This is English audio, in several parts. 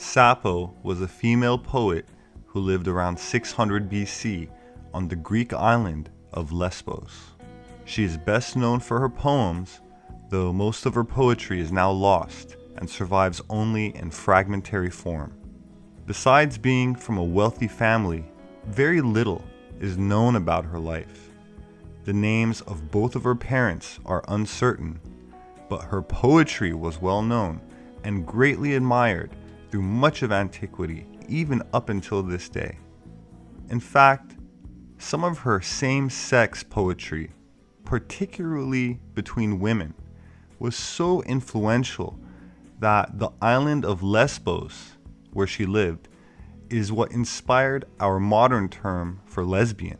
Sappho was a female poet who lived around 600 BC on the Greek island of Lesbos. She is best known for her poems, though most of her poetry is now lost and survives only in fragmentary form. Besides being from a wealthy family, very little is known about her life. The names of both of her parents are uncertain, but her poetry was well known and greatly admired through much of antiquity, even up until this day. In fact, some of her same-sex poetry, particularly between women, was so influential that the island of Lesbos, where she lived, is what inspired our modern term for lesbian.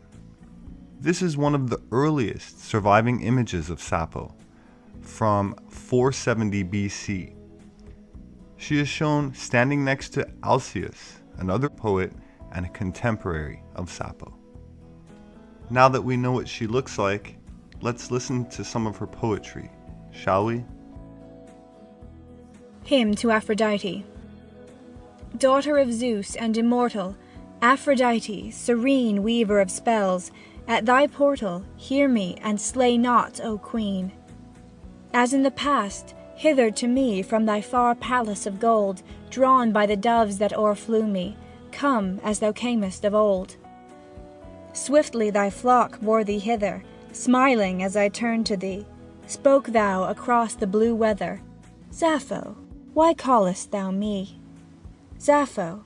This is one of the earliest surviving images of Sappho, from 470 BC. She is shown standing next to Alcaeus, another poet and a contemporary of Sappho. Now that we know what she looks like, let's listen to some of her poetry, shall we? Hymn to Aphrodite. Daughter of Zeus and immortal, Aphrodite, serene weaver of spells, at thy portal hear me and slay not, O Queen. As in the past, hither to me from thy far palace of gold, drawn by the doves that o'erflew me, come as thou camest of old. Swiftly thy flock bore thee hither, smiling as I turned to thee, spoke thou across the blue weather, Sappho, why callest thou me? Sappho,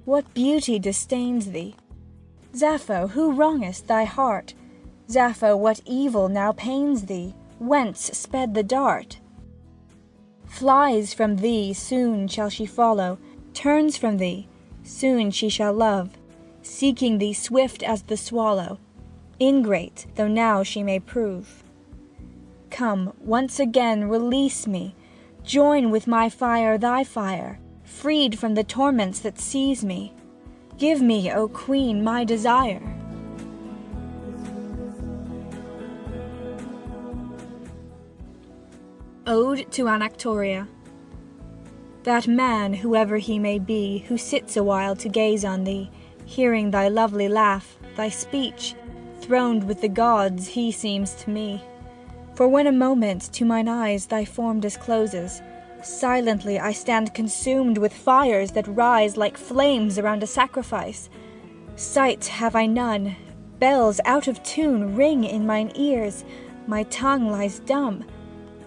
what beauty disdains thee? Sappho, who wrongest thy heart? Sappho, what evil now pains thee? Whence sped the dart? Flies from thee, soon shall she follow, turns from thee, soon she shall love, seeking thee swift as the swallow, ingrate though now she may prove. Come, once again release me, join with my fire thy fire, freed from the torments that seize me. Give me, O Queen, my desire. Ode to Anactoria. That man, whoever he may be, who sits awhile to gaze on thee, hearing thy lovely laugh, thy speech, throned with the gods he seems to me. For when a moment to mine eyes thy form discloses, silently I stand consumed with fires that rise like flames around a sacrifice. Sight have I none, bells out of tune ring in mine ears, my tongue lies dumb,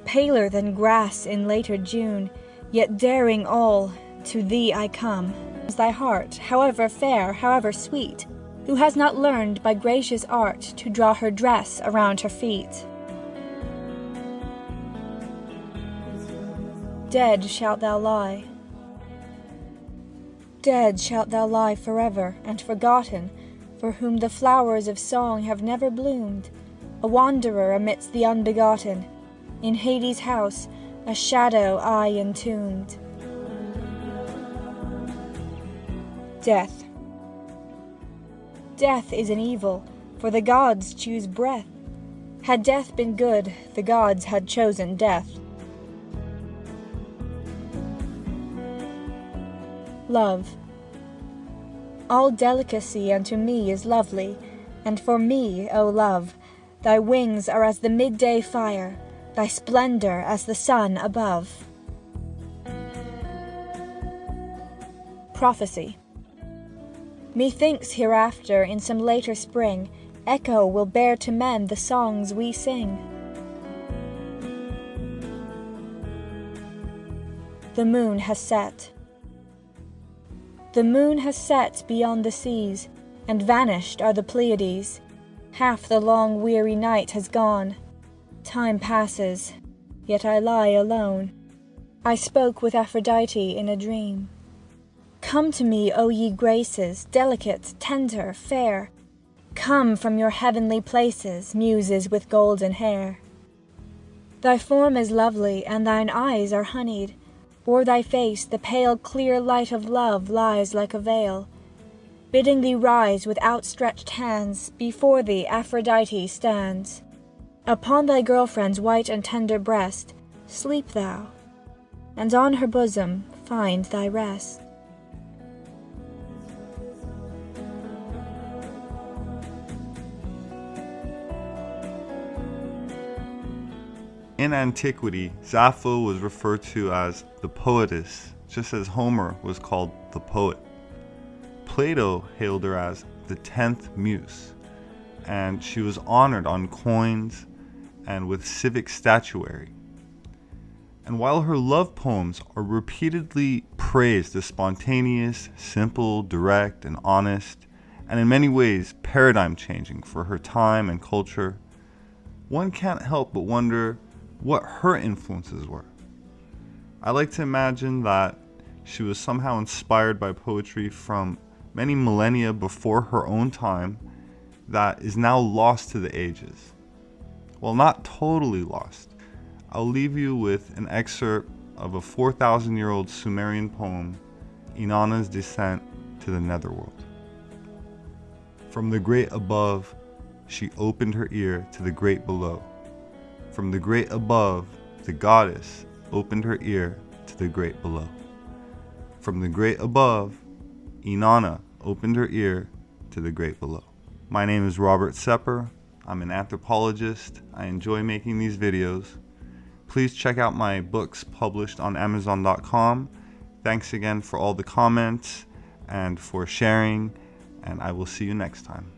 paler than grass in later June, yet daring all, to thee I come. Thy heart, however fair, however sweet, who has not learned by gracious art to draw her dress around her feet. Dead shalt thou lie. Dead shalt thou lie forever and forgotten, for whom the flowers of song have never bloomed, a wanderer amidst the unbegotten, in Hades' house, a shadow I entombed. Death. Death is an evil, for the gods choose breath. Had death been good, the gods had chosen death. Love. All delicacy unto me is lovely, and for me, O love, thy wings are as the midday fire, thy splendor as the sun above. Prophecy. Methinks hereafter, in some later spring, echo will bear to men the songs we sing. The moon has set. The moon has set beyond the seas, and vanished are the Pleiades. Half the long weary night has gone. Time passes, yet I lie alone. I spoke with Aphrodite in a dream. Come to me, O ye graces, delicate, tender, fair. Come from your heavenly places, muses with golden hair. Thy form is lovely, and thine eyes are honeyed. O'er thy face the pale clear light of love lies like a veil. Bidding thee rise with outstretched hands, before thee Aphrodite stands. Upon thy girlfriend's white and tender breast sleep thou, and on her bosom find thy rest. In antiquity, Sappho was referred to as the poetess, just as Homer was called the poet. Plato hailed her as the 10th Muse, and she was honored on coins and with civic statuary. And while her love poems are repeatedly praised as spontaneous, simple, direct, and honest, and in many ways paradigm changing for her time and culture, one can't help but wonder what her influences were. I like to imagine that she was somehow inspired by poetry from many millennia before her own time that is now lost to the ages. Well, not totally lost. I'll leave you with an excerpt of a 4,000-year-old Sumerian poem, Inanna's Descent to the Netherworld. From the great above, she opened her ear to the great below. From the great above, the goddess opened her ear to the great below. From the great above, Inanna opened her ear to the great below. My name is Robert Sepehr. I'm an anthropologist. I enjoy making these videos. Please check out my books published on Amazon.com. Thanks again for all the comments and for sharing, and I will see you next time.